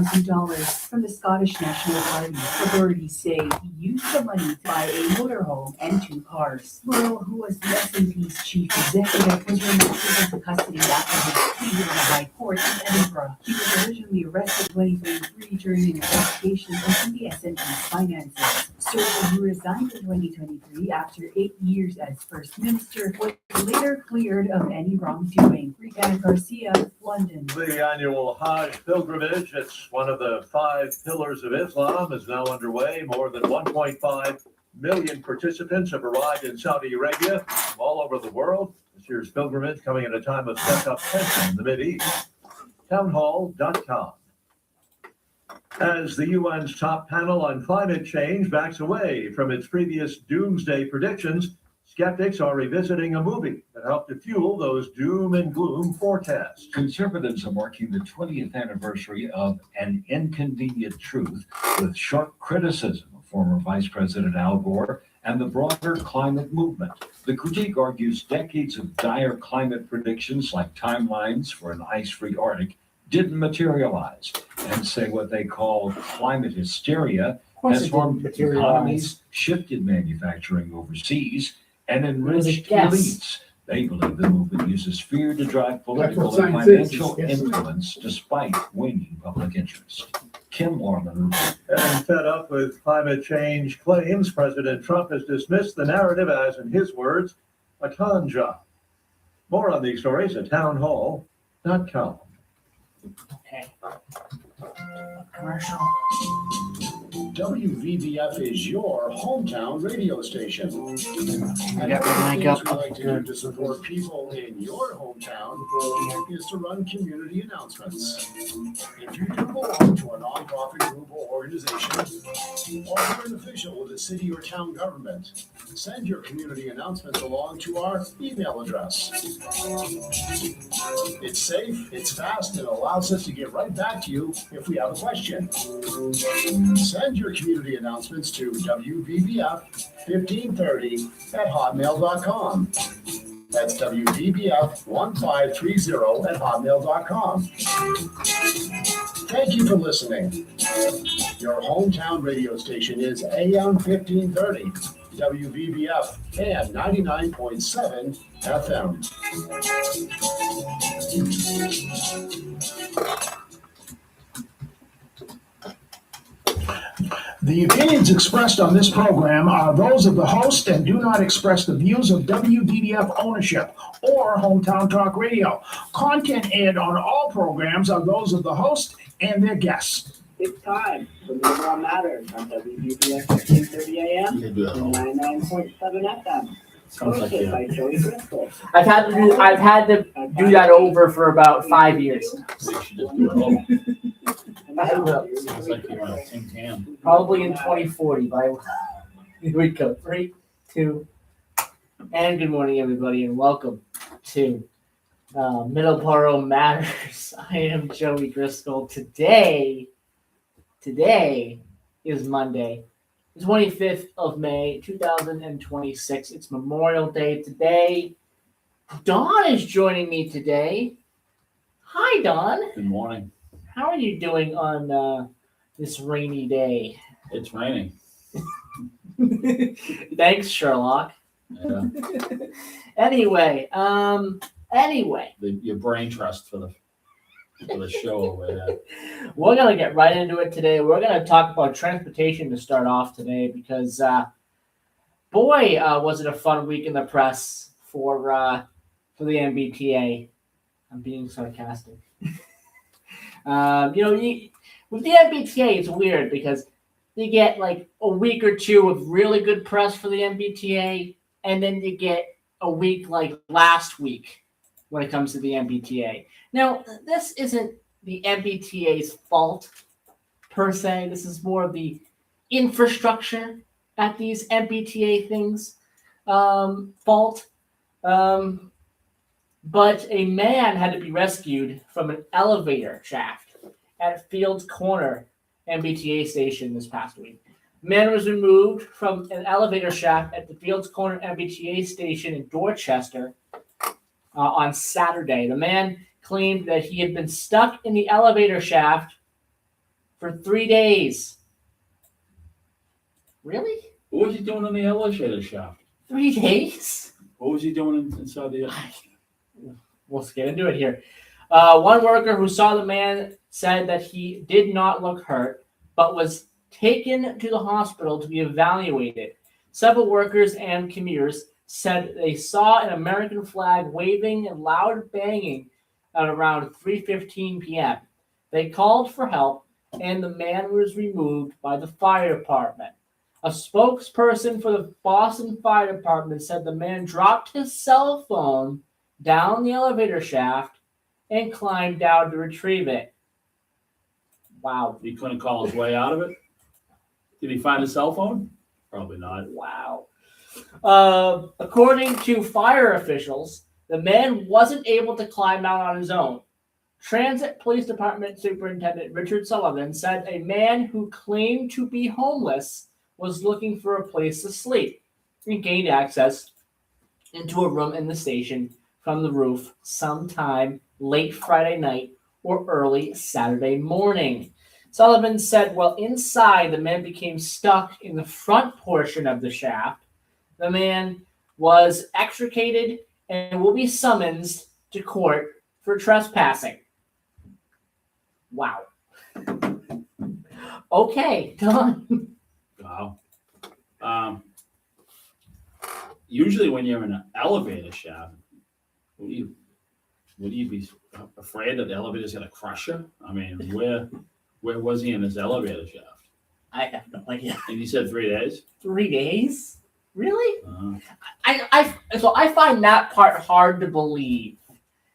$5,000 from the Scottish National Party. Authorities say he used the money to buy a motorhome and 2 cars. Burrow, who was the SNP's chief executive, was remanded into custody after his plea in the High Court in Edinburgh. He was originally arrested in 2023 during an investigation into the SNP's finances. Sturgeon, who resigned in 2023 after 8 years as First Minister, was later cleared of any wrongdoing. Rika Garcia, London. The annual Hajj pilgrimage, it's one of the 5 pillars of Islam, is now underway. More than 1.5 million participants have arrived in Saudi Arabia from all over the world. This year's pilgrimage coming at a time of stepped-up tension in the Mideast. Townhall.com. As the UN's top panel on climate change backs away from its previous doomsday predictions, skeptics are revisiting a movie that helped to fuel those doom and gloom forecasts. Conservatives are marking the 20th anniversary of An Inconvenient Truth with sharp criticism of former Vice President Al Gore and the broader climate movement. The critique argues decades of dire climate predictions like timelines for an ice-free Arctic didn't materialize, and say what they call climate hysteria has harmed economies, shifted manufacturing overseas, and enriched elites. They believe the movement uses fear to drive political and financial influence despite waning public interest. Kim Orman. And fed up with climate change claims, President Trump has dismissed the narrative as, in his words, a con job. More on these stories at townhall.com. Okay. Commercial. WVBF is your hometown radio station. I got my mic up. What we like to do to support people in your hometown is to run community announcements. If you do belong to a nonprofit group or organization, or you're an official with a city or town government, send your community announcements along to our email address. It's safe, it's fast, and allows us to get right back to you if we have a question. Send your community announcements to WVBF1530@hotmail.com. That's WVBF1530@hotmail.com. Thank you for listening. Your hometown radio station is AM 1530, WVBF, and 99.7 FM. The opinions expressed on this program are those of the host and do not express the views of WVBF ownership or Hometown Talk Radio. Content aired on all programs are those of the host and their guests. It's time for Middleboro Matters on WVBF 1530 AM and 99.7 FM. Hosted by Joey Driscoll. I've had to do that over for about 5 years. I will. Sounds like you're on a tin can. Probably in 2040. Here we go. 3, 2, and good morning, everybody, and welcome to Middleboro Matters. I am Joey Driscoll. Today is Monday, the 25th of May, 2026. It's Memorial Day today. Dawn is joining me today. Hi, Dawn. Good morning. How are you doing on this rainy day? It's raining. Thanks, Sherlock. Yeah. Anyway, Your brain trust for the show over there. we're going to get right into it today. We're going to talk about transportation to start off today because, was it a fun week in the press for the MBTA. I'm being sarcastic. With the MBTA, it's weird because you get like a week or two of really good press for the MBTA, and then you get a week like last week when it comes to the MBTA. Now, this isn't the MBTA's fault per se. This is more of the infrastructure at these MBTA things fault. But a man had to be rescued from an elevator shaft at Fields Corner MBTA station this past week. The man was removed from an elevator shaft at the Fields Corner MBTA station in Dorchester on Saturday. The man claimed that he had been stuck in the elevator shaft for 3 days. Really? What was he doing in the elevator shaft? 3 days? What was he doing inside the? Let's get into it here. One worker who saw the man said that he did not look hurt, but was taken to the hospital to be evaluated. Several workers and commuters said they saw an American flag waving and loud banging at around 3:15 p.m. They called for help, and the man was removed by the fire department. A spokesperson for the Boston Fire Department said the man dropped his cell phone down the elevator shaft and climbed down to retrieve it. Wow. He couldn't call his way out of it. Did he find his cell phone? Probably not. Wow. According to fire officials, the man wasn't able to climb out on his own. Transit Police Department Superintendent Richard Sullivan said a man who claimed to be homeless was looking for a place to sleep and gained access into a room in the station from the roof sometime late Friday night or early Saturday morning. Sullivan said while inside, the man became stuck in the front portion of the shaft. The man was extricated and will be summoned to court for trespassing. Wow. Okay, done. Wow. Usually when you're in an elevator shaft, would you be afraid that the elevator's gonna crush you? I mean, where was he in his elevator shaft? I have no idea. And he said 3 days? 3 days? Really? Uh, I find that part hard to believe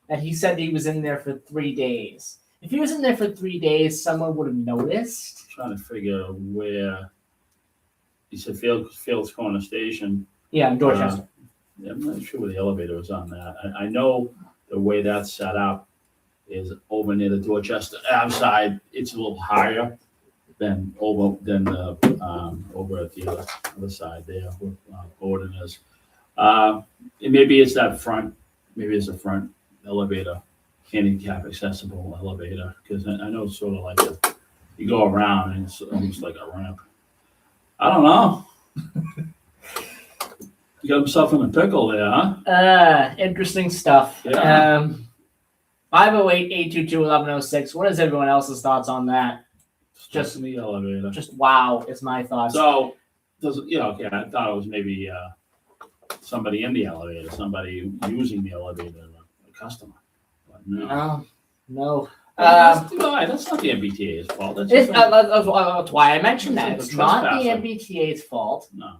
that he said he was in there for 3 days. If he was in there for 3 days, someone would have noticed. trying to figure where. He said Fields Corner Station. Yeah, in Dorchester. Yeah, I'm not sure where the elevator was on that. I know the way that's set up is over near the Dorchester Ave side. It's a little higher than over at the other side there where Borden is. Maybe it's that front. Maybe it's a front elevator, handicap accessible elevator. Because I know it's sort of like you go around and it's almost like a ramp. I don't know. You got himself in a pickle there, huh? Interesting stuff. Yeah. 508-822-1106. What is everyone else's thoughts on that? Just in the elevator. Just wow is my thoughts. So, okay, I thought it was maybe somebody in the elevator, somebody using the elevator, a customer. But no. No. That's not the MBTA's fault. That's why I mentioned that. It's It's a not the trespasser. MBTA's fault. No.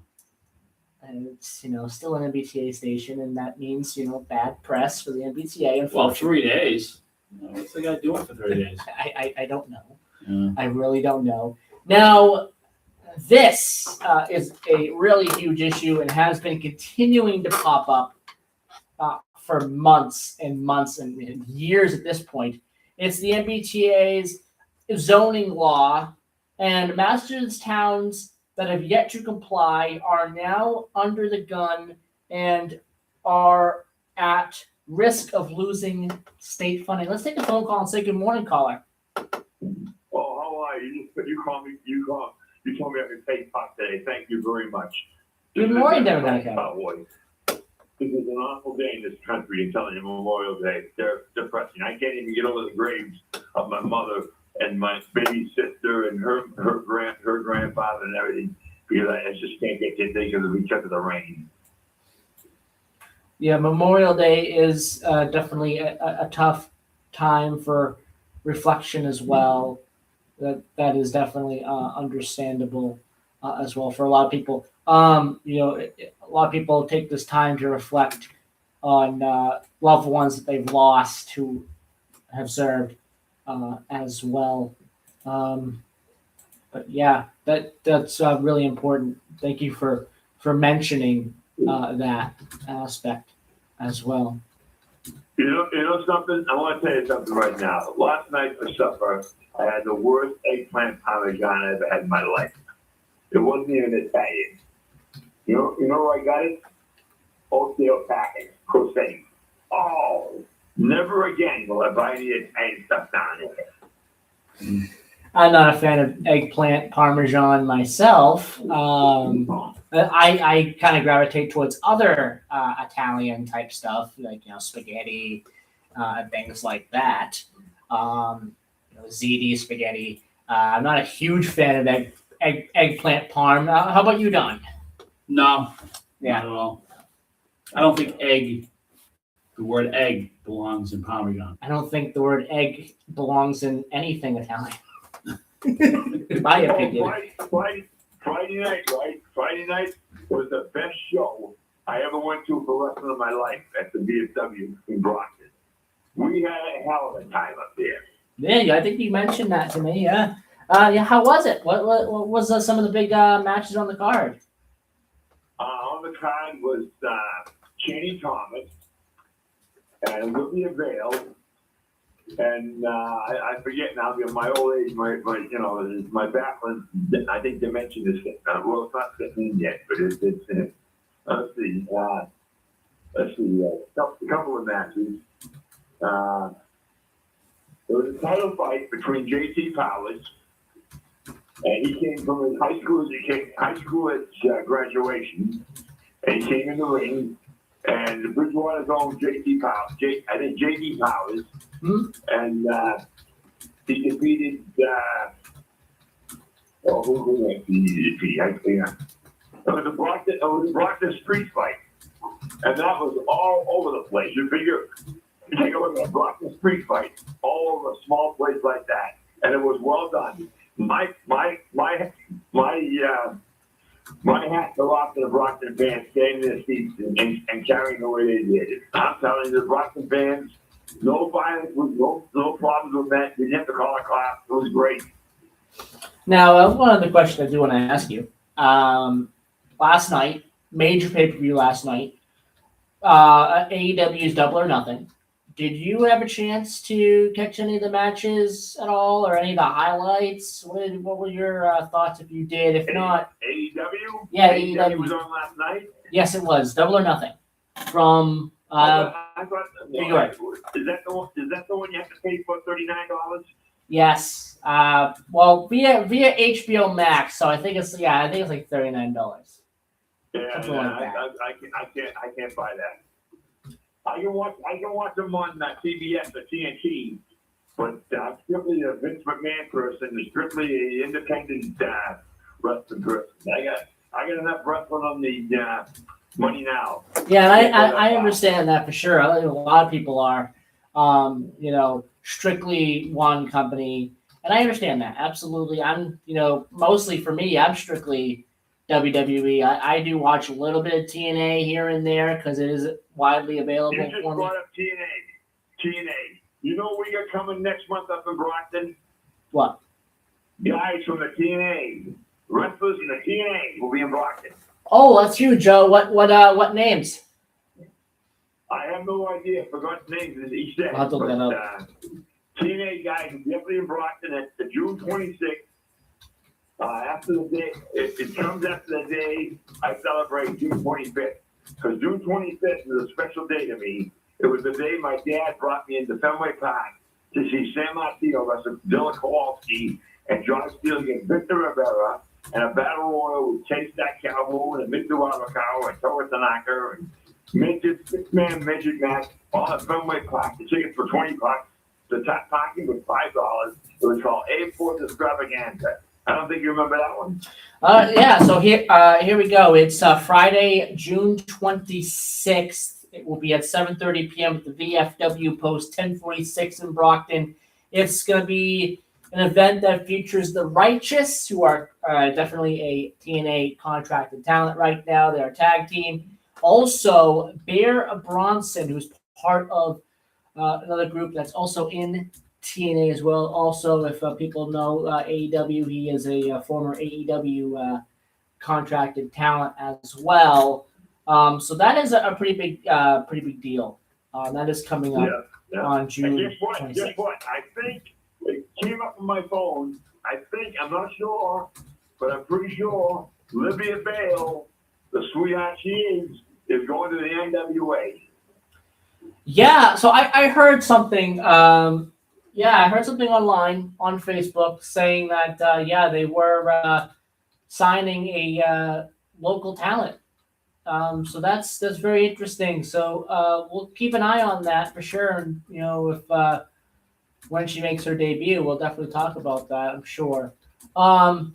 And it's, still an MBTA station, and that means, bad press for the MBTA. Well, 3 days. What's the guy doing for 3 days? I don't know. Yeah. I really don't know. Now, this is a really huge issue and has been continuing to pop up for months and months and years at this point. It's the MBTA's zoning law, and Massachusetts towns that have yet to comply are now under the gun and are at risk of losing state funding. Let's take a phone call and say good morning, caller. Oh, how are you? You told me I could take part today. Thank you very much. Good morning, Democratic County. Cowboy. This is an awful day in this country. I'm telling you, Memorial Day. They're depressing. I can't even get over the graves of my mother and my baby sister and her grandfather and everything because I just can't get there because of the rain. Yeah, Memorial Day is definitely a tough time for reflection as well. That is definitely understandable as well for a lot of people. A lot of people take this time to reflect on loved ones that they've lost who have served as well. But yeah, that's really important. Thank you for mentioning that aspect as well. You know something? I want to tell you something right now. Last night for supper, I had the worst eggplant parmesan I ever had in my life. It wasn't even Italian. You know where I got it? Wholesale package, Crusade. Oh, never again will I buy any Italian stuff down there. I'm not a fan of eggplant parmesan myself. I kind of gravitate towards other Italian type stuff, like spaghetti and things like that. Ziti spaghetti. I'm not a huge fan of eggplant parm. How about you, Don? No, Yeah. not at all. I don't think the word egg belongs in Parmesan. I don't think the word egg belongs in anything Italian. In my opinion. Friday night, right? Friday night was the best show I ever went to for the rest of my life at the VFW in Brockton. We had a hell of a time up there. Yeah, I think you mentioned that to me. Yeah. Yeah. How was it? What was some of the big matches on the card? On the card was Chaney Thomas and Olivia Vale. And I forget now, my old age, my back was, I think dementia is getting, well, it's not getting in yet, but it's let's see, a couple of matches. There was a title fight between J.T. Powers, and he came from his high school graduation, and he came in the ring, and the Bridgewater's own J.T. Powers, J.D. Powers, and he defeated, who did he defeat? It was a Brockton street fight, and that was all over the place. You figure, you take a look at a Brockton street fight all over a small place like that, and it was well done. My hats are off to the Brockton fans staying in their seats and carrying the way they did. I'm telling you, the Brockton fans, no violence, no problems with that. We didn't have to call a cop. It was great. Now, one other question I do want to ask you. Last night, major pay-per-view last night, AEW's Double or Nothing. Did you have a chance to catch any of the matches at all, or any of the highlights? What were your thoughts if you did? If not, AEW? Yeah, AEW was on last night? Yes, it was Double or Nothing. From I thought, go ahead. Is that the one you have to pay for $39? Yes. Well, via HBO Max, so I think it's like $39. Yeah, Something like that. I can't buy that. I can watch them on CBS or TNT, but I'm strictly a Vince McMahon person, and strictly an independent wrestling person. I got enough wrestling on the money now. Yeah, and I understand that for sure. A lot of people are, strictly one company, and I understand that absolutely. I'm, mostly for me, I'm strictly WWE. I do watch a little bit of TNA here and there because it is widely available You just for me. brought up TNA. You know what we got coming next month up in Brockton? What? Guys from the TNA, wrestlers in the TNA will be in Brockton. Oh, that's you, Joe. What names? I have no idea. Forgot the names of each day. I'll have to look that up. TNA guys will definitely in Brockton at the June 26th. After the day, it comes after the day I celebrate June 25th. Because June 25th is a special day to me. It was the day my dad brought me into Fenway Park to see San Martino wrestle Dylan Kowalski and John Steele against Victor Rivera and a battle royal with Chase That Cowboy and Mitsu Arakawa and Toa Tanaka and six-man midget match all at Fenway Park. The tickets were $20. The top parking was $5. It was called A4 Extravaganza. I don't think you remember that one. Yeah, so here we go. It's Friday, June 26th. It will be at 7:30 p.m. at the VFW Post 1046 in Brockton. It's going to be an event that features the Righteous, who are definitely a TNA contracted talent right now. They're a tag team. Also, Bear Bronson, who's part of another group that's also in TNA as well. Also, if people know AEW, he is a former AEW contracted talent as well. So that is a pretty big deal. That is coming up on June. And guess what? I think it came up on my phone. I'm not sure, but I'm pretty sure Olivia Bale, the sweetheart she is going to the NWA. Yeah, so I heard something. Yeah, I heard something online on Facebook saying that they were signing a local talent. So that's very interesting. So we'll keep an eye on that for sure. And if when she makes her debut, we'll definitely talk about that, I'm sure. But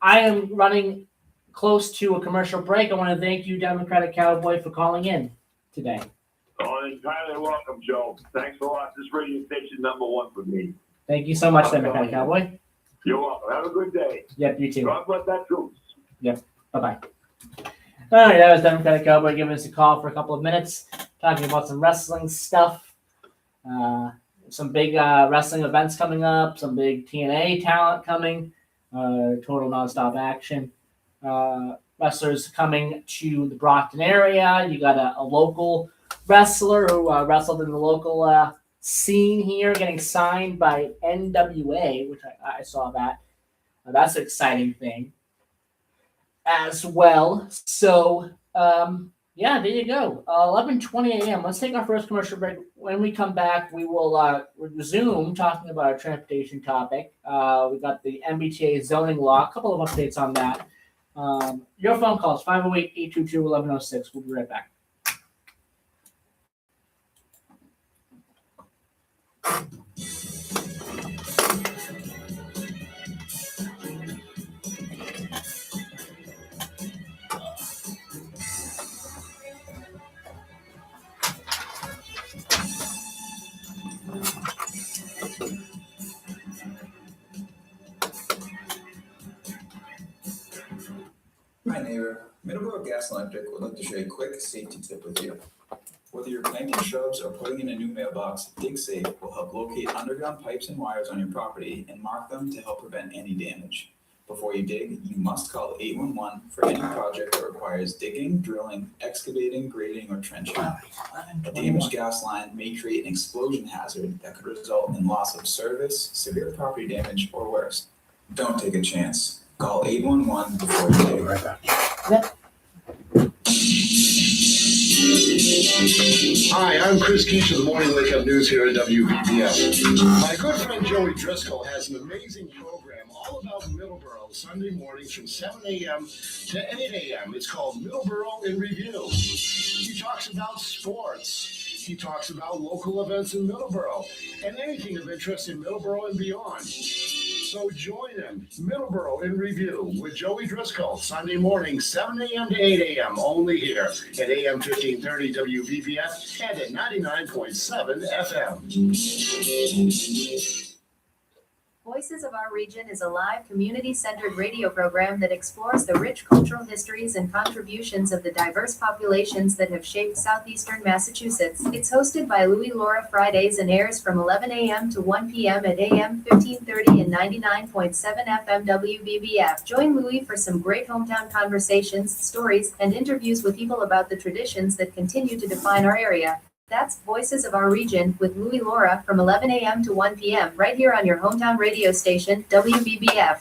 I am running close to a commercial break. I want to thank you, Democratic Cowboy, for calling in today. Oh, entirely welcome, Joe. Thanks a lot. This radio station #1 for me. Thank you so much, Democratic Cowboy. You're welcome. Have a good day. Yep, you too. God bless that truth. Bye-bye. All right, that was Democratic Cowboy giving us a call for a couple of minutes, talking about some wrestling stuff. Some big wrestling events coming up, some big TNA talent coming, total nonstop action. Wrestlers coming to the Brockton area. You got a local wrestler who wrestled in the local scene here, getting signed by NWA, which I saw that. That's an exciting thing as well. So, there you go. 11:20 a.m. Let's take our first commercial break. When we come back, we will resume talking about our transportation topic. We got the MBTA zoning law, a couple of updates on that. Your phone calls, 508-822-1106. We'll be right back. Hi neighbor, Middleboro Gas and Electric would like to share a quick safety tip with you. Whether you're planting shrubs or putting in a new mailbox, Dig Safe will help locate underground pipes and wires on your property and mark them to help prevent any damage. Before you dig, you must call 811 for any project that requires digging, drilling, excavating, grading, or trenching. A damaged gas line may create an explosion hazard that could result in loss of service, severe property damage, or worse. Don't take a chance. Call 811 before you dig. Right back. Hi, I'm Chris Keach of the Morning Wake Up News here at WBBF. My good friend Joey Driscoll has an amazing program all about Middleboro, Sunday mornings from 7 a.m. to 8 a.m. It's called Middleboro in Review. He talks about sports. He talks about local events in Middleboro and anything of interest in Middleboro and beyond. So join him, Middleboro in Review with Joey Driscoll, Sunday morning, 7 a.m. to 8 a.m. only here at AM 1530 WVVF and at 99.7 FM. Voices of Our Region is a live, community-centered radio program that explores the rich cultural histories and contributions of the diverse populations that have shaped southeastern Massachusetts. It's hosted by Louis Laura Fridays and airs from 11 a.m. to 1 p.m. at AM 1530 and 99.7 FM WBBF. Join Louis for some great hometown conversations, stories, and interviews with people about the traditions that continue to define our area. That's Voices of Our Region with Louis Laura from 11 a.m. to 1 p.m. right here on your hometown radio station, WBBF.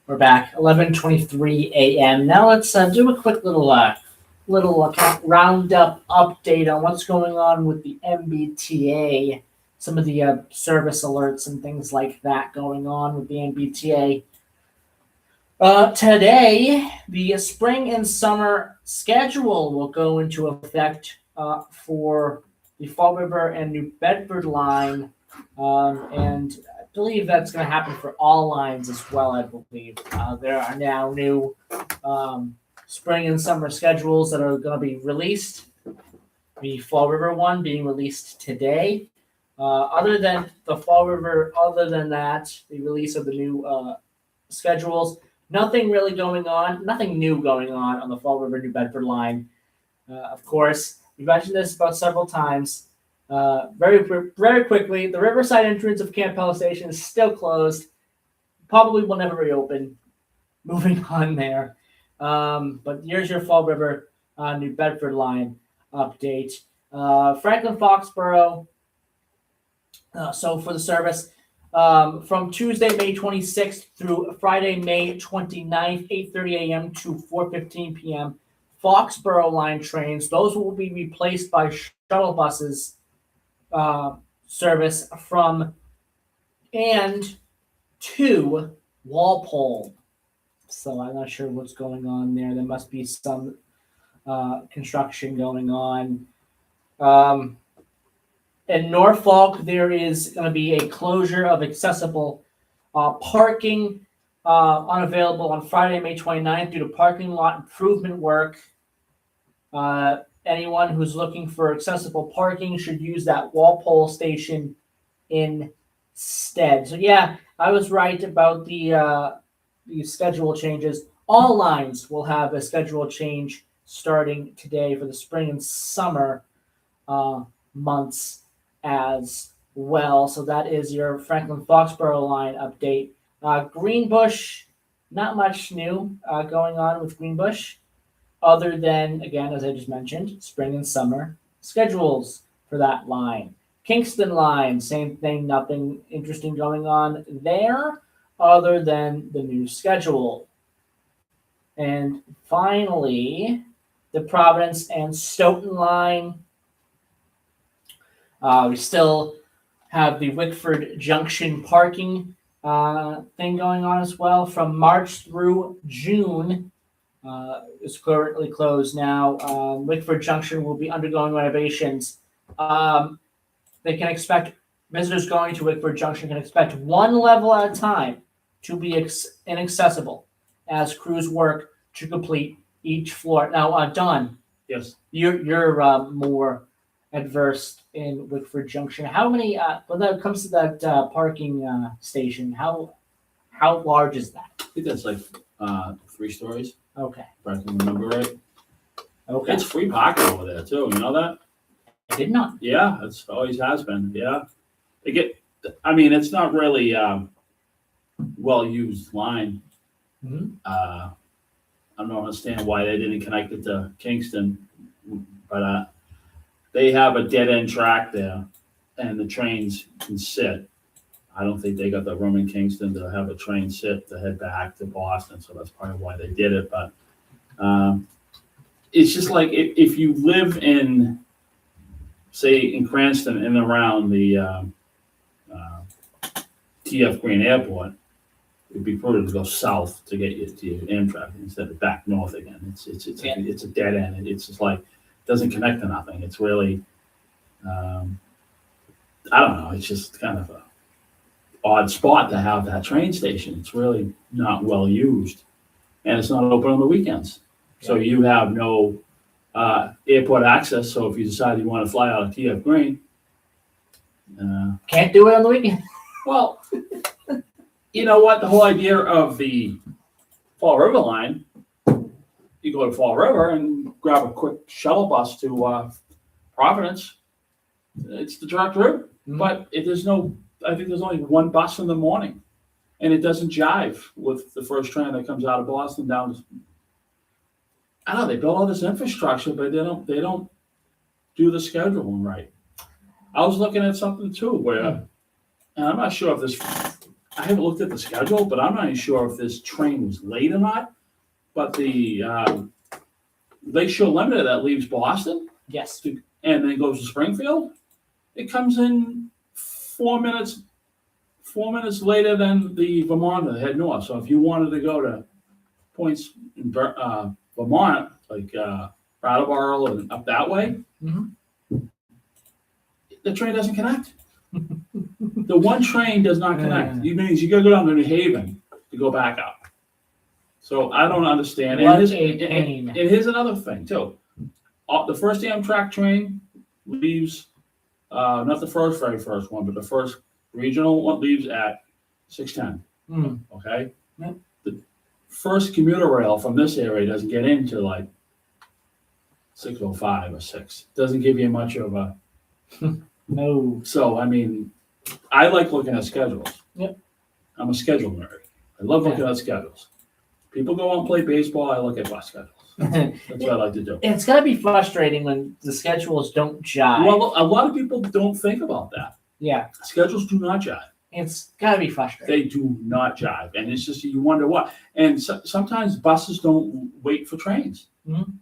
We're back, 11:23 a.m. Now let's do a quick little roundup update on what's going on with the MBTA. Some of the service alerts and things like that going on with the MBTA. Today, the spring and summer schedule will go into effect for the Fall River and New Bedford line, and I believe that's going to happen for all lines as well, I believe. There are now new spring and summer schedules that are going to be released. The Fall River one being released today. Other than the Fall River, the release of the new schedules, nothing really going on, nothing new going on the Fall River New Bedford line. Of course, we've mentioned this about several times. Very quickly, the Riverside entrance of Camp Pella Station is still closed. Probably will never reopen. Moving on there. But here's your Fall River New Bedford line update. Franklin Foxborough. So for the service, from Tuesday, May 26th through Friday, May 29th, 8:30 a.m. to 4:15 p.m. Foxborough line trains. Those will be replaced by shuttle buses service from and to Walpole. So I'm not sure what's going on there. There must be some construction going on. In Norfolk, there is going to be a closure of accessible parking unavailable on Friday, May 29th due to parking lot improvement work. Anyone who's looking for accessible parking should use that Walpole station instead. So yeah, I was right about the schedule changes. All lines will have a schedule change starting today for the spring and summer months as well. So that is your Franklin Foxborough line update. Greenbush, not much new going on with Greenbush, other than, again, as I just mentioned, spring and summer schedules for that line. Kingston line, same thing, nothing interesting going on there other than the new schedule. And finally, the Providence and Stoughton line. We still have the Wickford Junction parking thing going on as well. From March through June, is currently closed now. Wickford Junction will be undergoing renovations. They can expect visitors going to Wickford Junction can expect one level at a time to be inaccessible as crews work to complete each floor. Now, Don, Yes. you're more adverse in Wickford Junction. How many? When it comes to that parking station, how large is that? I think that's like 3 stories, Okay. if I can remember right. Okay. It's free parking over there too. You know that? I did not. Yeah, it's always has been. Yeah, they get. I mean, it's not really well used line. Mhm. I don't understand why they didn't connect it to Kingston, but they have a dead end track there, and the trains can sit. I don't think they got the room in Kingston to have a train sit to head back to Boston, so that's probably why they did it. But it's just like if you live in, say, in Cranston and around the TF Green Airport, it'd be prudent to go south to get you to your Amtrak instead of back north again. It's a dead end. It's just like it doesn't connect to nothing. It's really I don't know. It's just kind of a odd spot to have that train station. It's really not well used, and it's not open on the weekends. So you have no airport access. So if you decide you want to fly out of TF Green, Can't do it on the weekend. well, you know what? The whole idea of the Fall River line, you go to Fall River and grab a quick shuttle bus to Providence. It's the direct route, but I think there's only one bus in the morning, and it doesn't jive with the first train that comes out of Boston down to. I don't know, they build all this infrastructure, but they don't do the scheduling right. I was looking at something too where, and I'm not sure if this, I haven't looked at the schedule, but I'm not even sure if this train was late or not. But the Lakeshore Limited that leaves Boston Yes. and then goes to Springfield, it comes in 4 minutes later than the Vermont that head north. So if you wanted to go to points in Vermont, like Brattleboro and up that way, the train doesn't connect. The one train does not connect. It means you got to go down to New Haven to go back up. So I don't understand. What And a pain. here's another thing too. The first Amtrak train leaves, not the very first one, but the first regional one leaves at 6:10. Okay. Yep. The first commuter rail from this area doesn't get into like 6:05 or 6. Doesn't give you much of a No. So, I mean, I like looking at schedules. Yep. I'm a schedule nerd. I love looking at schedules. People go out and play baseball, I look at bus schedules. That's what I like to do. It's gotta be frustrating when the schedules don't jive. Well, a lot of people don't think about that. Yeah, Schedules do not jive. it's gotta be frustrating. They do not jive. And it's just, you wonder why. And sometimes buses don't wait for trains. No.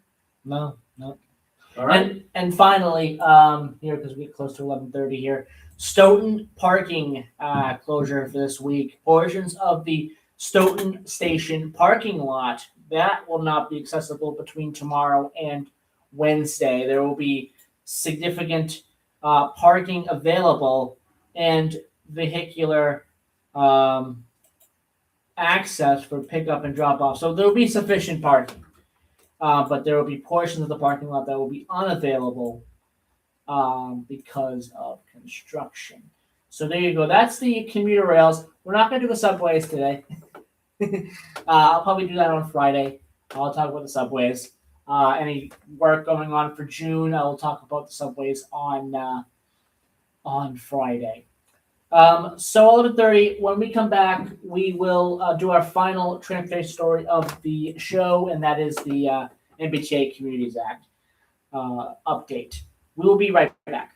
All right? And finally, here, because we get close to 11:30 here, Stoughton parking closure for this week. Portions of the Stoughton Station parking lot, that will not be accessible between tomorrow and Wednesday. There will be significant parking available and vehicular access for pickup and drop off. So there will be sufficient parking. But there will be portions of the parking lot that will be unavailable because of construction. So there you go. That's the commuter rails. We're not going to do the subways today. I'll probably do that on Friday. I'll talk about the subways. Any work going on for June, I will talk about the subways on Friday. So 11:30, when we come back, we will do our final transportation story of the show, and that is the MBTA Communities Act update. We will be right back.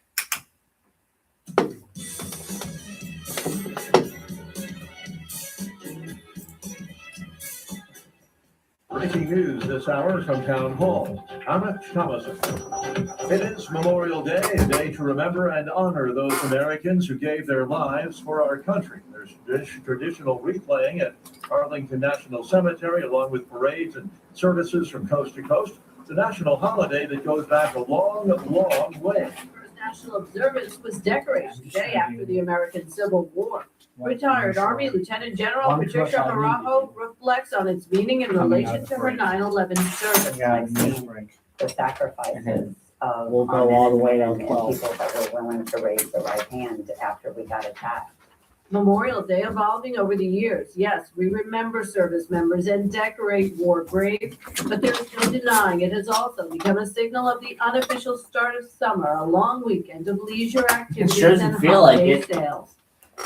Breaking news this hour from Town Hall. I'm Rich Thomason. It is Memorial Day, a day to remember and honor those Americans who gave their lives for our country. There's traditional wreath-laying at Arlington National Cemetery, along with parades and services from coast to coast. It's a national holiday that goes back a long, long way. First national observance was Decoration Day after the American Civil War. Retired Army Lieutenant General Patricia Harajo reflects on its meaning in relation to her 9/11 service. The sacrifices of We'll go all the way our to men and 12. people that were willing to raise the right hand after we got attacked. Memorial Day evolving over the years. Yes, we remember service members and decorate war graves, but there's no denying it has also become a signal of the unofficial start of summer, a long weekend of leisure activities sure doesn't and feel like holiday it. sales.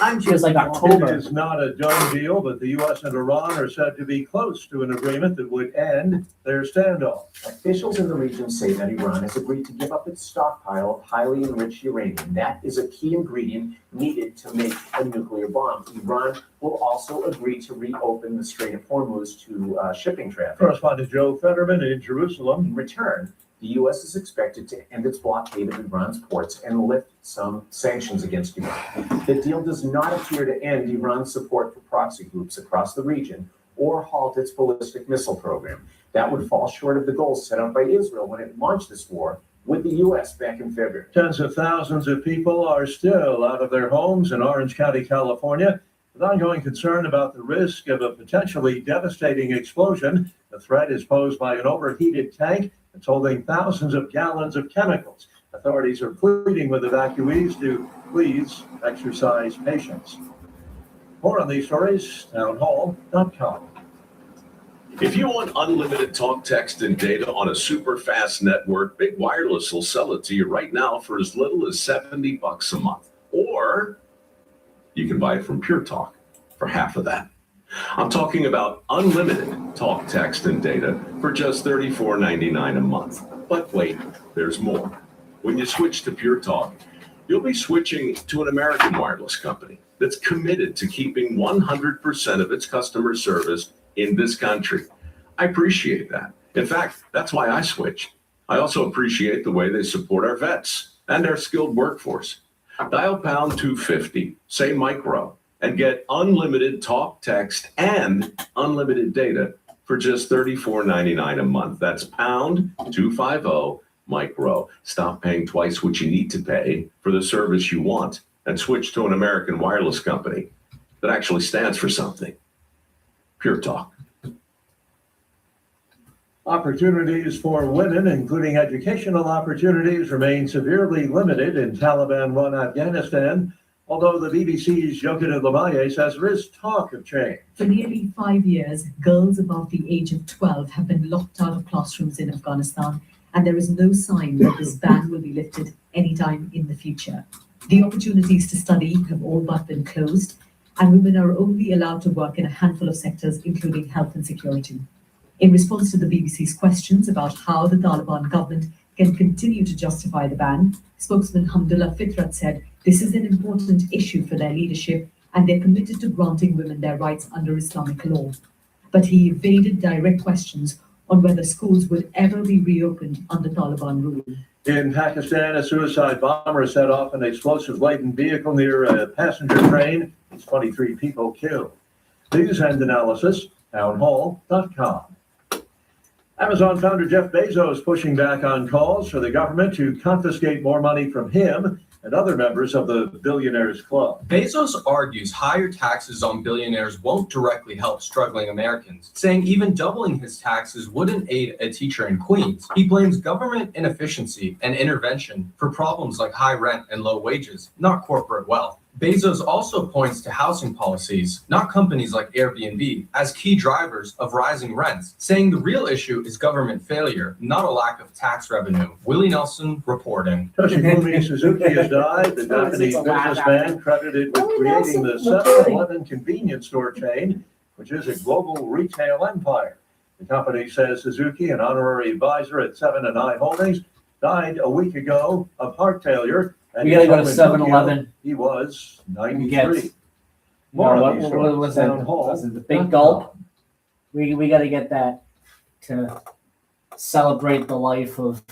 I'm Feels like Julie Walker. October. It is not a done deal, but the U.S. and Iran are said to be close to an agreement that would end their standoff. Officials in the region say that Iran has agreed to give up its stockpile of highly enriched uranium. That is a key ingredient needed to make a nuclear bomb. Iran will also agree to reopen the Strait of Hormuz to shipping traffic. Correspondent Joe Fetterman in Jerusalem. In return, the U.S. is expected to end its blockade of Iran's ports and lift some sanctions against Iran. The deal does not appear to end Iran's support for proxy groups across the region or halt its ballistic missile program. That would fall short of the goals set out by Israel when it launched this war with the U.S. back in February. Tens of thousands of people are still out of their homes in Orange County, California, with ongoing concern about the risk of a potentially devastating explosion. The threat is posed by an overheated tank that's holding thousands of gallons of chemicals. Authorities are pleading with evacuees to please exercise patience. More on these stories, townhall.com. If you want unlimited talk, text, and data on a super fast network, Big Wireless will sell it to you right now for as little as $70 a month. Or you can buy it from Pure Talk for half of that. I'm talking about unlimited talk, text, and data for just $34.99 a month. But wait, there's more. When you switch to Pure Talk, you'll be switching to an American wireless company that's committed to keeping 100% of its customer service in this country. I appreciate that. In fact, that's why I switched. I also appreciate the way they support our vets and our skilled workforce. Dial pound 250, say micro, and get unlimited talk, text, and unlimited data for just $34.99 a month. That's pound 250 micro. Stop paying twice what you need to pay for the service you want and switch to an American wireless company that actually stands for something. Pure Talk. Opportunities for women, including educational opportunities, remain severely limited in Taliban-run Afghanistan, although the BBC's Yogita Lamaye says there is talk of change. For nearly 5 years, girls above the age of 12 have been locked out of classrooms in Afghanistan, and there is no sign that this ban will be lifted anytime in the future. The opportunities to study have all but been closed, and women are only allowed to work in a handful of sectors, including health and security. In response to the BBC's questions about how the Taliban government can continue to justify the ban, spokesman Hamdullah Fitrat said this is an important issue for their leadership and they're committed to granting women their rights under Islamic law. But he evaded direct questions on whether schools would ever be reopened under Taliban rule. In Pakistan, a suicide bomber set off an explosive-laden vehicle near a passenger train. It's 23 people killed. News and analysis, townhall.com. Amazon founder Jeff Bezos pushing back on calls for the government to confiscate more money from him and other members of the Billionaires Club. Bezos argues higher taxes on billionaires won't directly help struggling Americans, saying even doubling his taxes wouldn't aid a teacher in Queens. He blames government inefficiency and intervention for problems like high rent and low wages, not corporate wealth. Bezos also points to housing policies, not companies like Airbnb, as key drivers of rising rents, saying the real issue is government failure, not a lack of tax revenue. Willie Nelson reporting. Toshifumi Suzuki has died. The Japanese businessman credited with creating the 7-Eleven convenience store chain, which is a global retail empire. The company says Suzuki, an honorary advisor at 7 & I Holdings, died a week ago of heart failure. We gotta go to 7-Eleven. He was 93. What was that? Was it the Big Gulp? We gotta get that to celebrate the life of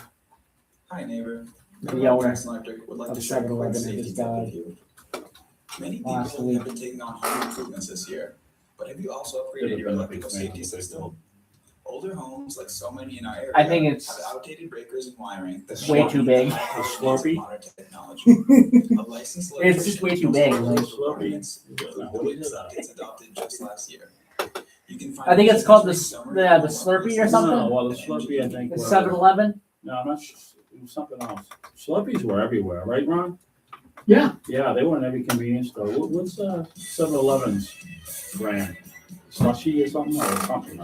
Hi, neighbor. the owner Electric would like of to share a quick 7-Eleven safety that just tip with died. you. Many last people week. have been taking on home improvements this year, but have you also upgraded your electrical safety system? Older homes, like so many in our area, I think it's have outdated breakers and wiring. that way too big. The Slurpee? modern technology. A licensed It's just way too big. Like, It's adopted just last year. You can find I think it's called the summary Slurpee or something. No, well, the Slurpee, I think. The 7-Eleven. No, I'm not, it was something else. Slurpees were everywhere, right, Ron? Yeah. Yeah, they were in every convenience store. What's 7-Eleven's brand? Slushy or something, or something?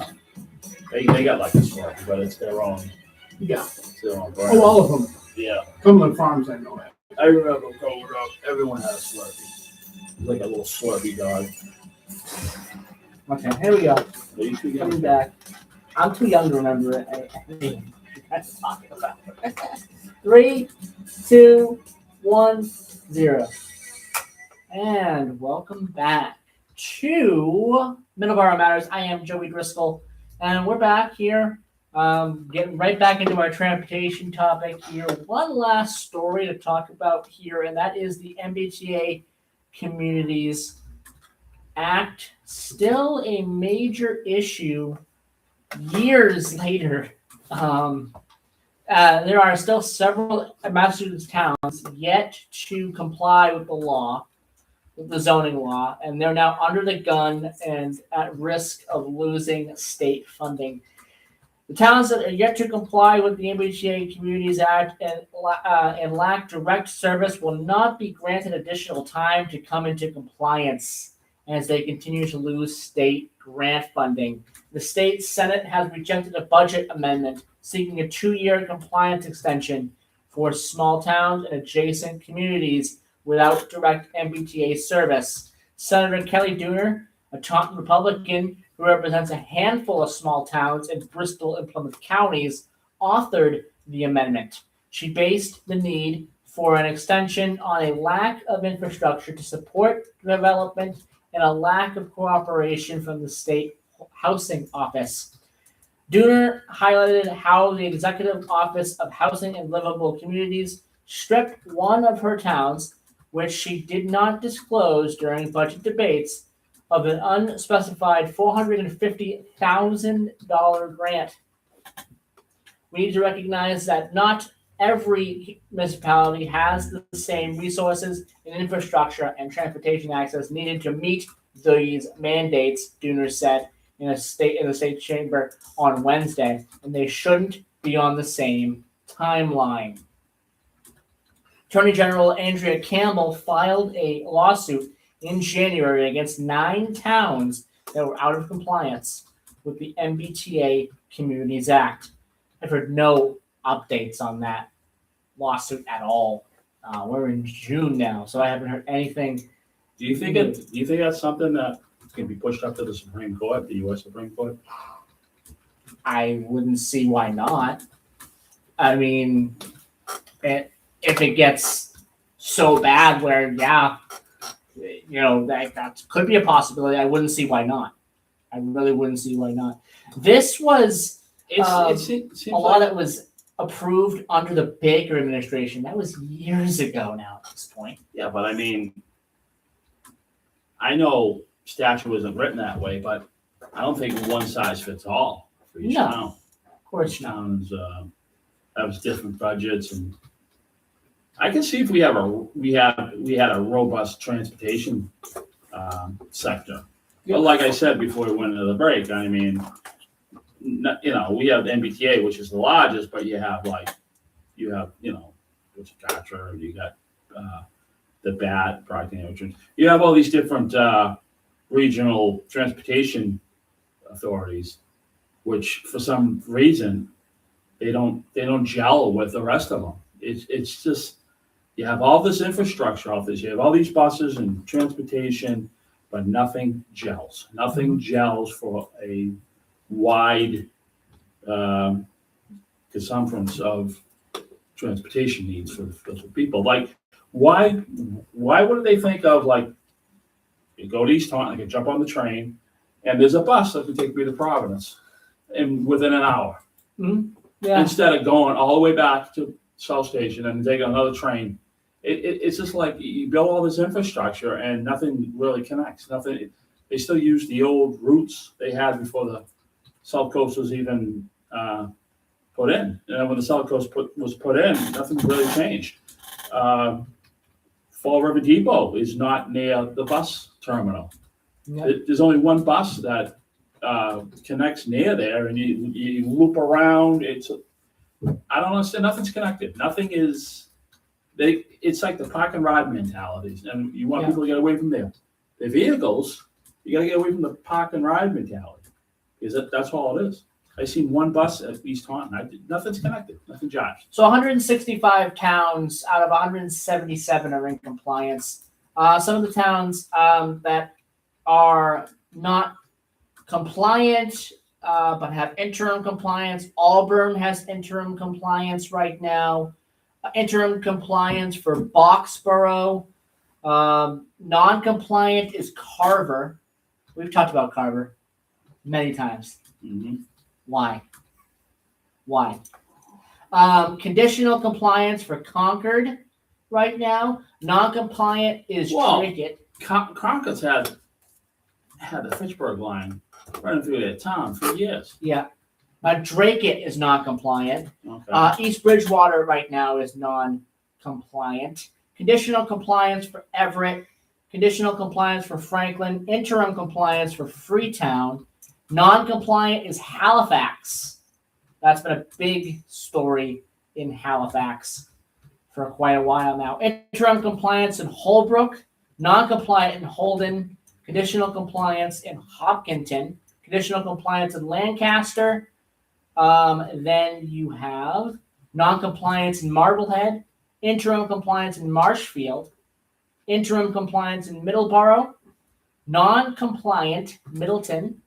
They got like a Slurpee, but it's their own. Yeah. It's their own brand. Oh, all of them. Yeah. Cumberland Farms, I know that. I remember growing up, everyone had a Slurpee. It was like a little Slurpee dog. Okay, here we go. Are you too young? Coming back. I'm too young to remember it. I think that's talking about it. 3, 2, 1, 0. And welcome back to Middleboro Matters. I am Joey Driscoll, and we're back here, getting right back into our transportation topic here. One last story to talk about here, and that is the MBTA Communities Act, still a major issue years later. There are still several Massachusetts towns yet to comply with the law, with the zoning law, and they're now under the gun and at risk of losing state funding. The towns that are yet to comply with the MBTA Communities Act and lack direct service will not be granted additional time to come into compliance as they continue to lose state grant funding. The state Senate has rejected a budget amendment seeking a 2-year compliance extension for small towns and adjacent communities without direct MBTA service. Senator Kelly Dooner, a Taunton Republican who represents a handful of small towns in Bristol and Plymouth counties, authored the amendment. She based the need for an extension on a lack of infrastructure to support development and a lack of cooperation from the state housing office. Dooner highlighted how the Executive Office of Housing and Livable Communities stripped one of her towns, which she did not disclose during budget debates, of an unspecified $450,000 grant. We need to recognize that not every municipality has the same resources and infrastructure and transportation access needed to meet these mandates, Dooner said in the state chamber on Wednesday, and they shouldn't be on the same timeline. Attorney General Andrea Campbell filed a lawsuit in January against 9 towns that were out of compliance with the MBTA Communities Act. I've heard no updates on that lawsuit at all. We're in June now, so I haven't heard anything. Do you think that's something that can be pushed up to the Supreme Court, the U.S. Supreme Court? I wouldn't see why not. I mean, if it gets so bad where, that could be a possibility, I wouldn't see why not. I really wouldn't see why not. This was It seems a law that was approved under the Baker administration. That was years ago now at this point. Yeah, but I mean, I know statute isn't written that way, but I don't think one size fits all for each No, town. of course not. Towns have different budgets, and I can see if we had a robust transportation sector. But like I said before we went into the break, I mean, we have the MBTA, which is the largest, but you have which Gatra, you got the BAT, Procter. You have all these different regional transportation authorities, which for some reason they don't gel with the rest of them. It's just, you have all this infrastructure, you have all these buses and transportation, but nothing gels. Nothing gels for a wide consumption of transportation needs for people. Like, why wouldn't they think of, like, you go to East Taunton, I can jump on the train, and there's a bus that can take me to Providence within an hour. Yeah. Instead of going all the way back to South Station and taking another train. It's just like you build all this infrastructure and nothing really connects. Nothing. They still use the old routes they had before the South Coast was even put in. And when the South Coast was put in, nothing really changed. Fall River Depot is not near the bus terminal. Yeah. There's only one bus that connects near there, and you loop around. I don't understand. Nothing's connected. Nothing is. It's like the park and ride mentalities, and you want people to get away from their vehicles. You got to get away from the park and ride mentality, because that's all it is. I seen one bus at East Taunton. Nothing's connected. Nothing jives. So 165 towns out of 177 are in compliance. Some of the towns that are not compliant but have interim compliance. Auburn has interim compliance right now. Interim compliance for Boxborough. Non-compliant is Carver. We've talked about Carver many times. Mm-hmm. Why? Conditional compliance for Concord right now. Non-compliant is Trickett. Concord's had the Fitchburg line running through their town for years. Yeah. Drakeit is not compliant. Okay. East Bridgewater right now is non-compliant. Conditional compliance for Everett. Conditional compliance for Franklin. Interim compliance for Freetown. Non-compliant is Halifax. That's been a big story in Halifax for quite a while now. Interim compliance in Holbrook. Non-compliant in Holden. Conditional compliance in Hopkinton. Conditional compliance in Lancaster. Then you have non-compliance in Marblehead, interim compliance in Marshfield, interim compliance in Middleboro, non-compliant Middleton,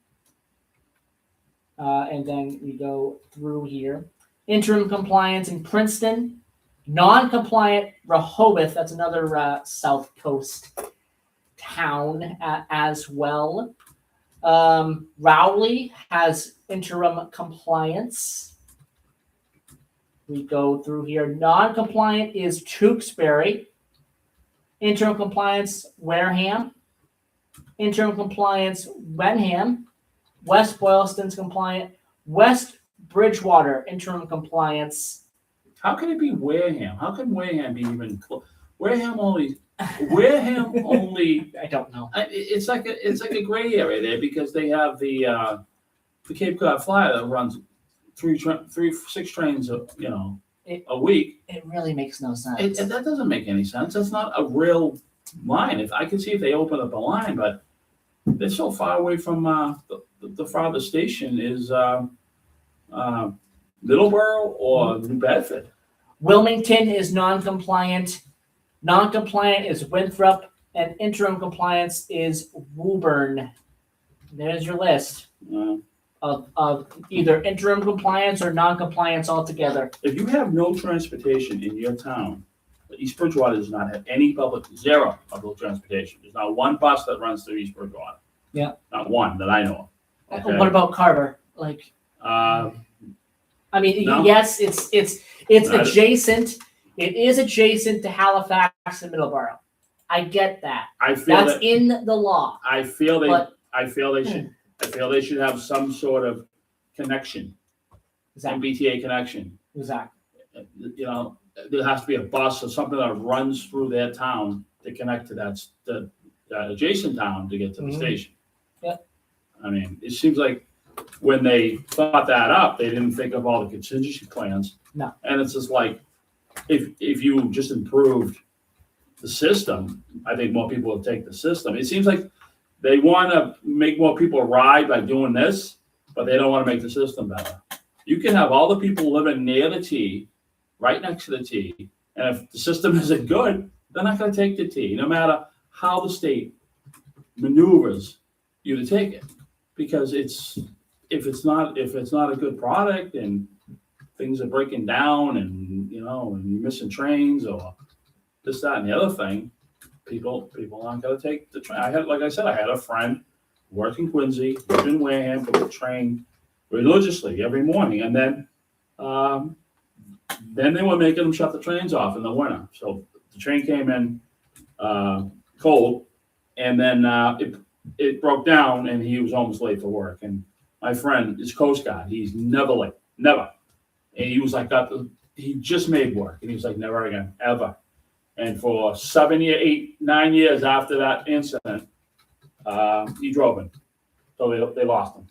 and then we go through here. Interim compliance in Princeton, non-compliant Rehoboth, that's another South Coast town as well. Rowley has interim compliance. We go through here. Non-compliant is Tewksbury. Interim compliance, Wareham. Interim compliance, Wenham. West Boylston's compliant. West Bridgewater, interim compliance. How can it be Wareham? How can Wareham be even close? Wareham only. I don't know. It's like a gray area there because they have the Cape Cod Flyer that runs 6 trains a week. It really makes no sense. That doesn't make any sense. That's not a real line. If I can see if they open up a line, but they're so far away from the farthest station is Middleboro or New Bedford. Wilmington is non-compliant. Non-compliant is Winthrop, and interim compliance is Woburn. There's your list of either interim compliance or non-compliance altogether. If you have no transportation in your town, East Bridgewater does not have any zero public transportation. There's not one bus that runs through East Bridgewater. Yeah. Not one that I know of. Okay? What about Carver? Like, Uh, I mean, No. yes, it's Not- adjacent. It is adjacent to Halifax and Middleborough. I get that. I feel That's that in the law. I feel they But- should have some sort of connection. MBTA connection. Exactly. You know, there has to be a bus or something that runs through their town to connect to the adjacent town to get to the Mhm. station. Yeah. I mean, it seems like when they thought that up, they didn't think of all the contingency plans. No. And it's just like, if you just improved the system, I think more people would take the system. It seems like they want to make more people ride by doing this, but they don't want to make the system better. You can have all the people living near the T, right next to the T, and if the system isn't good, they're not going to take the T, no matter how the state maneuvers you to take it, because if it's not a good product and things are breaking down and and you're missing trains or this, that, and the other thing, people aren't going to take the train. I had a friend worked in Quincy, lived in Wareham, took the train religiously every morning, and then they were making them shut the trains off in the winter. So the train came in cold, and then it broke down, and he was almost late for work. And my friend is Coast Guard. He's never late, never. And he was like, he just made work, and he was like, never again, ever. And for 7 years, 8, 9 years after that incident, he drove in. So they lost him.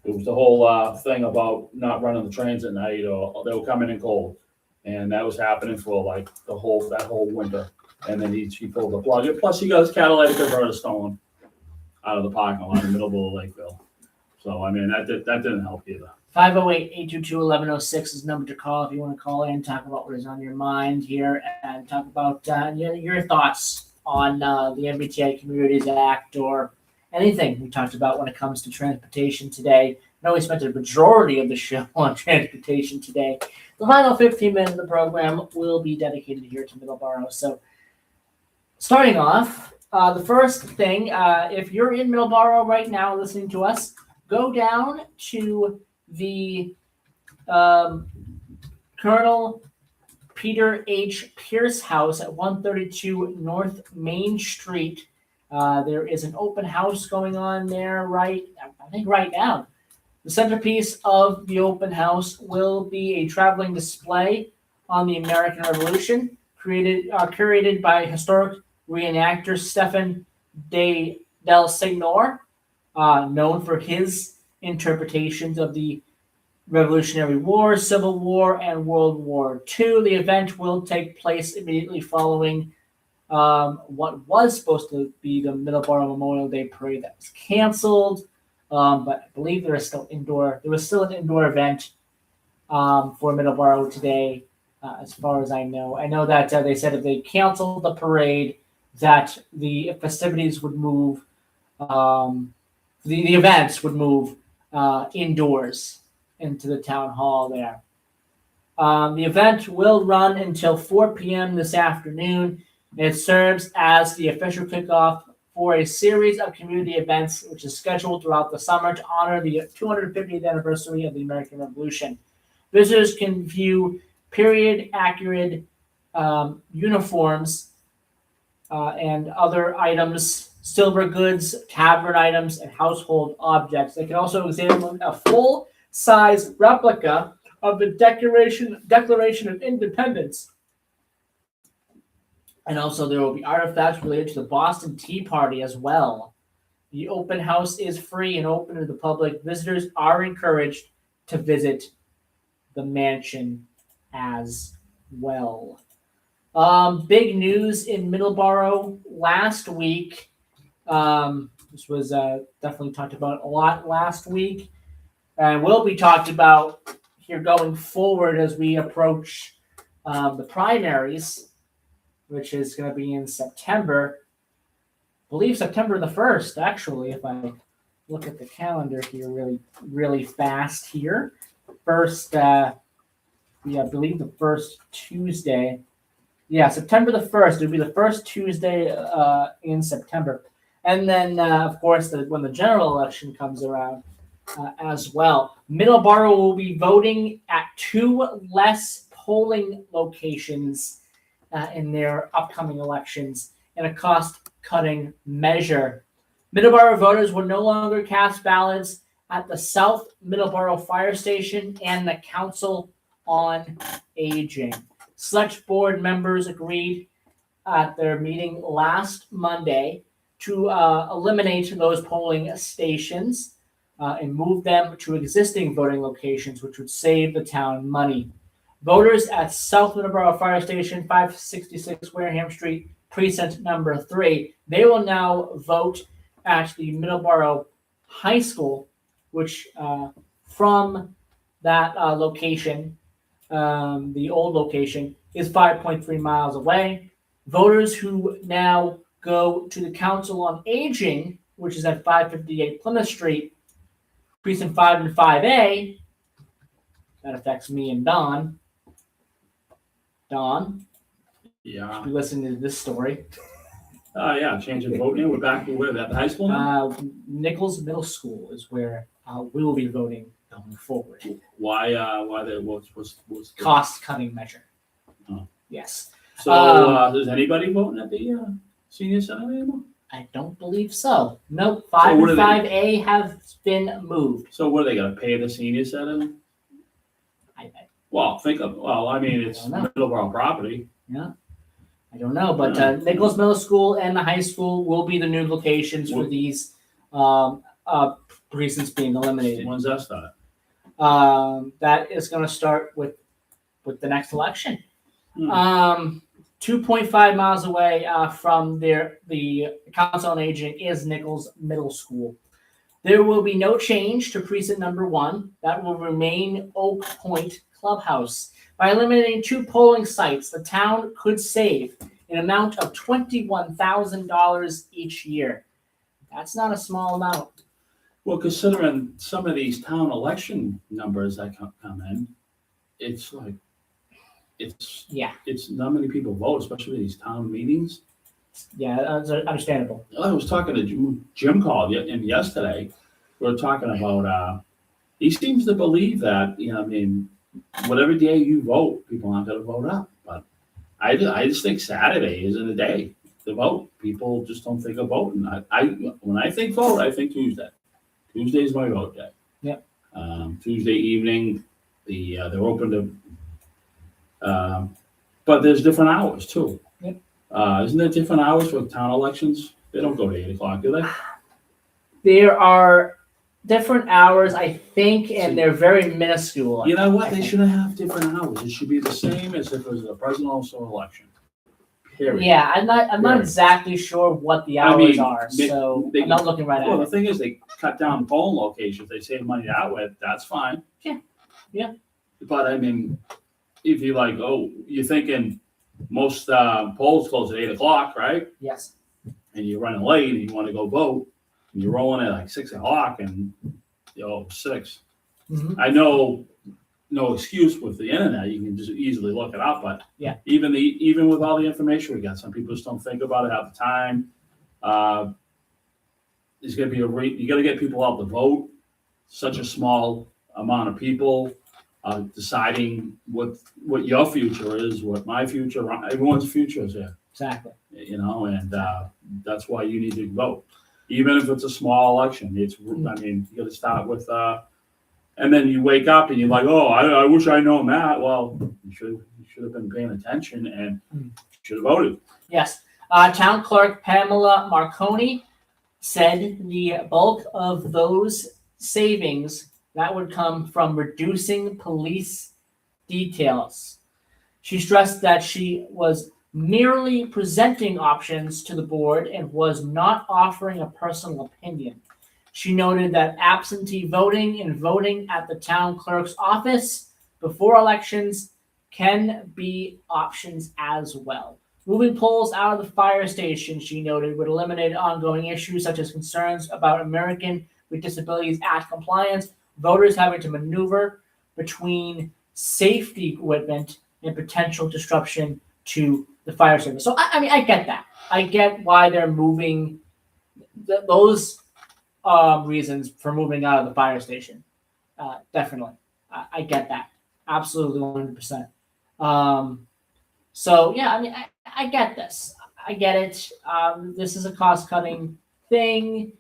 It was the whole thing about not running the trains at night, or they were coming in cold, and that was happening for like that whole winter. And then he pulled the plug. Plus, he got his catalytic converter stolen out of the parking lot in Middleboro, Lakeville. So I mean, that didn't help either. 508-822-1106 is the number to call if you want to call in, talk about what is on your mind here, and talk about your thoughts on the MBTA Communities Act or anything we talked about when it comes to transportation today. I know we spent a majority of the show on transportation today. The final 15 minutes of the program will be dedicated here to Middleborough. So starting off, the first thing, if you're in Middleborough right now listening to us, go down to the Colonel Peter H. Pierce House at 132 North Main Street. There is an open house going on there I think right now. The centerpiece of the open house will be a traveling display on the American Revolution, curated by historic reenactor Stefan del Signor, known for his interpretations of the Revolutionary War, Civil War, and World War II. The event will take place immediately following what was supposed to be the Middleborough Memorial Day Parade that was canceled, but I believe there was still an indoor event for Middleborough today, as far as I know. I know that they said if they canceled the parade, that the festivities would move, the events would move indoors into the town hall there. The event will run until 4 p.m. this afternoon. It serves as the official kickoff for a series of community events, which is scheduled throughout the summer to honor the 250th anniversary of the American Revolution. Visitors can view period-accurate uniforms and other items, silver goods, tavern items, and household objects. They can also examine a full-size replica of the Declaration of Independence. And also there will be artifacts related to the Boston Tea Party as well. The open house is free and open to the public. Visitors are encouraged to visit the mansion as well. Big news in Middleborough last week. This was definitely talked about a lot last week, and will be talked about here going forward as we approach the primaries which is going to be in September. I believe September the 1st, actually, if I look at the calendar here really fast here. First, I believe the first Tuesday. Yeah, September the 1st. It would be the first Tuesday in September. And then, of course, when the general election comes around as well. Middleboro will be voting at 2 less polling locations in their upcoming elections in a cost-cutting measure. Middleboro voters will no longer cast ballots at the South Middleboro Fire Station and the Council on Aging. Select board members agreed at their meeting last Monday to eliminate those polling stations and move them to existing voting locations, which would save the town money. Voters at South Middleboro Fire Station, 566 Wareham Street, precinct number 3, they will now vote at the Middleboro High School, which from that location, the old location, is 5.3 miles away. Voters who now go to the Council on Aging, which is at 558 Plymouth Street, precinct 5 and 5A, that affects me and Don. Don, Yeah. you listening to this story. Yeah, changing voting. We're back to where, at the high school now? Nichols Middle School is where we'll be voting going forward. Why what's the Cost-cutting measure. Oh. Yes. So is anybody voting at the senior center anymore? I don't believe so. Nope. 5 what and are 5A have been moved. So what are they gonna pay the senior center? Well, I mean, it's Middleborough property. Yeah. I don't know, but Nichols Middle School and the high school will be the new locations for these precincts being eliminated. When's that start? That is going to start with the next election. 2.5 miles away from the Council on Aging is Nichols Middle School. There will be no change to precinct number 1. That will remain Oak Point Clubhouse. By eliminating 2 polling sites, the town could save an amount of $21,000 each year. That's not a small amount. Well, considering some of these town election numbers that come in, it's like, it's not many people vote, especially these town meetings. Yeah, that's understandable. I was talking to Jim called in yesterday. We were talking about, he seems to believe that, I mean, whatever day you vote, people aren't going to vote up. But I just think Saturday isn't a day to vote. People just don't think of voting. When I think vote, I think Tuesday. Tuesday is my vote day. Yep. Tuesday evening, they're open to, but there's different hours too. Yep. Isn't there different hours for town elections? They don't go to 8 o'clock, do they? There are different hours, I think, and they're very minuscule. You know what? They shouldn't have different hours. It should be the same as if it was a presidential election. Period. Yeah, I'm not exactly sure what the hours are, so I'm not looking right at it. Well, the thing is, they cut down polling locations. They save money that way. That's fine. Yeah. But I mean, if you you're thinking most polls close at 8 o'clock, right? Yes. And you're running late and you want to go vote, and you're rolling at like 6 o'clock and 6. Mm-hmm. I know, no excuse with the internet. You can just easily look it up, but yeah, even with all the information we got, some people just don't think about it, have the time. There's going to be you got to get people out to vote. Such a small amount of people deciding what your future is, what my future, everyone's future is here. Exactly. And that's why you need to vote, even if it's a small election. I mean, you got to start with. And then you wake up and you're like, oh, I wish I'd known that. Well, you should have been paying attention and should have voted. Yes. Town Clerk Pamela Marconi said the bulk of those savings that would come from reducing police details. She stressed that she was merely presenting options to the board and was not offering a personal opinion. She noted that absentee voting and voting at the town clerk's office before elections can be options as well. Moving poles out of the fire station, she noted, would eliminate ongoing issues such as concerns about American with Disabilities Act compliance, voters having to maneuver between safety equipment and potential disruption to the fire service. So, I mean, I get that. I get why they're moving those reasons for moving out of the fire station. Definitely. I get that. Absolutely 100%. So, yeah, I mean, I get this. I get it. This is a cost-cutting thing.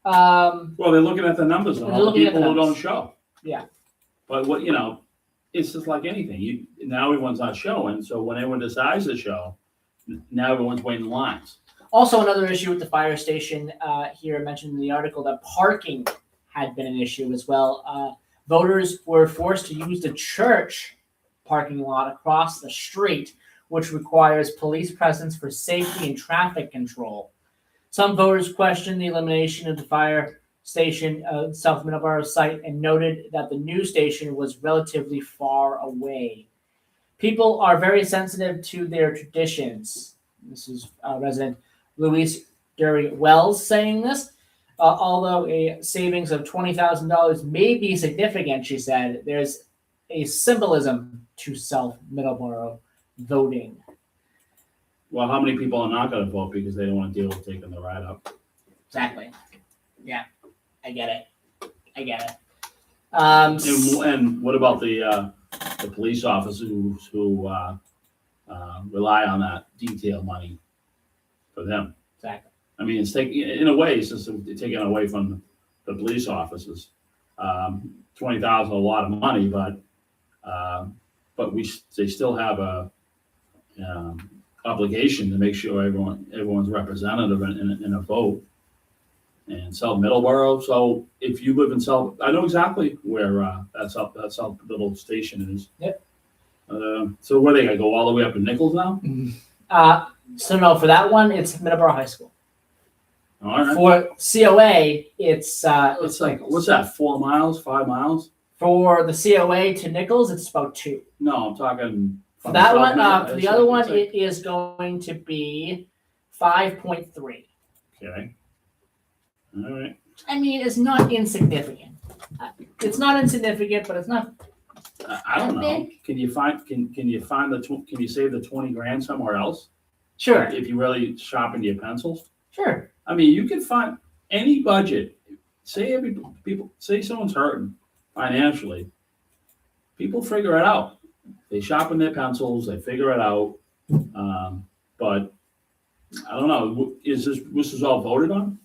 Well, they're looking at the numbers of They're all the looking at the people who don't numbers. show. Yeah. But what, it's just like anything. Now everyone's not showing, so when everyone decides to show, now everyone's waiting in lines. Also, another issue with the fire station here mentioned in the article that parking had been an issue as well. Voters were forced to use the church parking lot across the street, which requires police presence for safety and traffic control. Some voters questioned the elimination of the fire station South Middleboro site and noted that the new station was relatively far away. People are very sensitive to their traditions. This is resident Louise Dury Wells saying this. Although a savings of $20,000 may be significant, she said, there's a symbolism to South Middleboro voting. Well, how many people are not going to vote because they don't want to deal with taking the ride up? Exactly. Yeah, I get it. And what about the police officers who rely on that detail money for them? Exactly. I mean, it's in a way, it's just taken away from the police officers. $20,000 a lot of money, but they still have a obligation to make sure everyone's representative in a vote. And South Middleboro. So if you live in South, I know exactly where that South little station is. Yep. So where they gotta go all the way up to Nichols now? So no, for that one, it's Middleboro High School. All right. For COA, it's like, what's that? 4 miles, 5 miles? For the COA to Nichols, it's about 2. No, I'm talking. For that one, for the other one, it is going to be 5.3. Okay. All right. I mean, it's not insignificant. It's not insignificant, but it's not. I don't know. Can you save the 20 grand somewhere else? Sure. If you really sharpen your pencils. Sure. I mean, you can find any budget. Say someone's hurting financially. People figure it out. They sharpen their pencils. They figure it out. But I don't know. This was all voted on?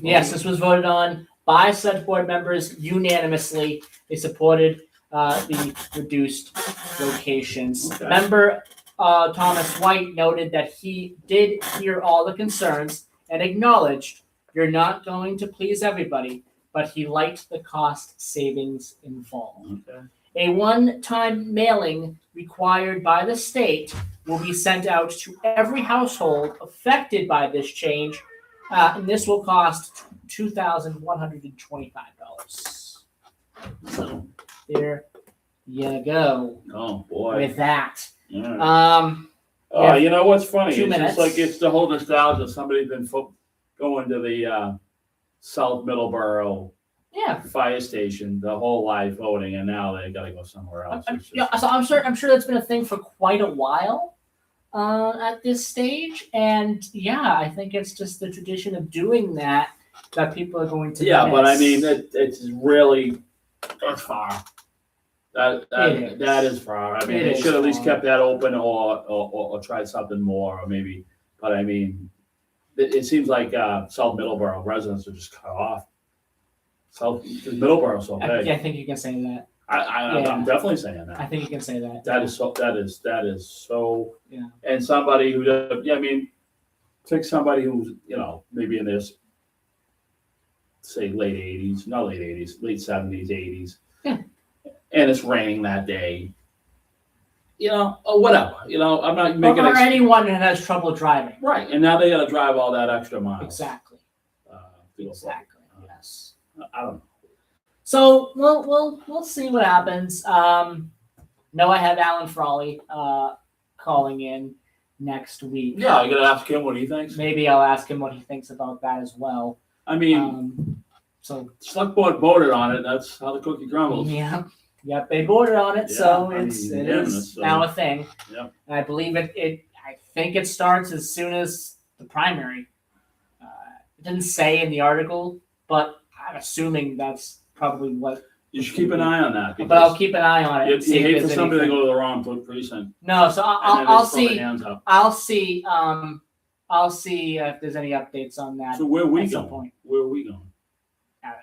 Yes, this was voted on by select board members unanimously. They supported the reduced locations. Okay. Member Thomas White noted that he did hear all the concerns and acknowledged you're not going to please everybody, but he liked the cost savings involved. Okay. A one-time mailing required by the state will be sent out to every household affected by this change, and this will cost $2,125. So there you go. Oh boy. With that. Yeah. Yeah, you know what's funny? 2 It's minutes. just like it's the whole nostalgia. Somebody's been going to the South Middleboro fire station the whole life voting, and now they got to go somewhere else. So I'm sure that's been a thing for quite a while at this stage, and yeah, I think it's just the tradition of doing that people are going to. Yeah, miss. but I mean, it's really that's far. That is far. I mean, they should at least kept that open or tried something more, or maybe. But I mean, it seems like South Middleboro residents are just cut off. Middleboro's okay. I think you can say that. I'm definitely saying that. I think you can say that. That is so. Yeah. And somebody who, I mean, take somebody who's maybe in this, say late 70s, 80s. Yeah. And it's raining that day. Or whatever. I'm not making or anyone that has trouble driving. Right, and now they got to drive all that extra miles. Exactly. Exactly. Yes. I don't know. So we'll see what happens. No, I have Alan Frawley calling in. next week. Yeah, I gotta ask him what he thinks. Maybe I'll ask him what he thinks about that as well. I mean, so select board voted on it. That's how the cookie crumbles. yeah, yep, they voted on it, so Yeah, I it's mean, it yeah, is so- now a thing. Yeah. And I believe I think it starts as soon as the primary. It didn't say in the article, but I'm assuming that's probably what. You should keep an eye on that. But I'll keep an eye on it. You, and see you if hate for there's somebody to anything. go to the wrong precinct. No, so And then I'll just throw their see. hands up. I'll see. I'll see if there's any updates on that. So where are we at some going? point. Where are we going?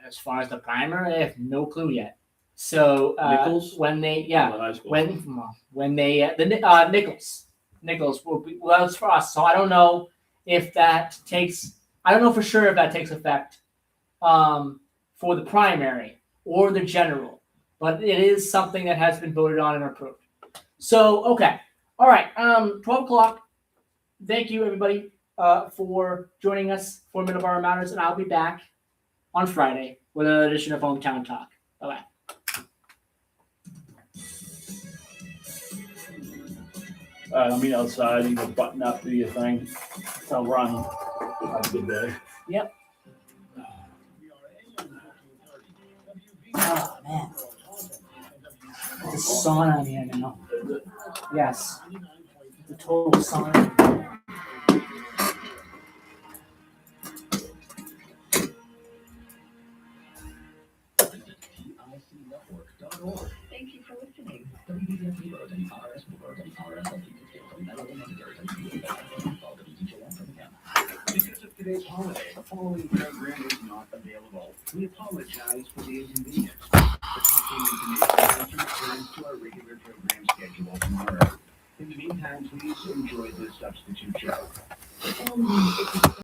As far as the primary, I have no clue yet. So Nichols? when they Or the high school? when they Nichols will be well, that's for us. So I don't know if that takes. I don't know for sure if that takes effect for the primary or the general, but it is something that has been voted on and approved. So okay, all right. 12 o'clock. Thank you everybody for joining us for Middleboro Matters, and I'll be back on Friday with another edition of Hometown Talk. Bye-bye. All right, I'll meet outside. You go button up, do your thing. I'll run. Have a good day. Yep. Oh man. The sauna here now. Yes. The total sauna. Thank you for listening. WBW Road and RS Road and RS Because of today's holiday, the following program is not available. We apologize for the inconvenience. The following information returns to our regular program schedule tomorrow. In the meantime, please enjoy this substitute show. The following